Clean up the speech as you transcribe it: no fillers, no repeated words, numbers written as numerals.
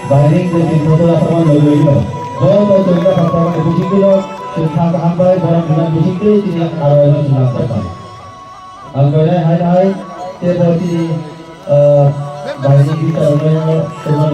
Baharing jadi foto sama logo itu. Kalau cerita pertama itu sih kalau cerita kehambai barang dengan bisik itu tidak ada yang senang sekali. Angkanya hai hai, tiap hari baharing kita orang yang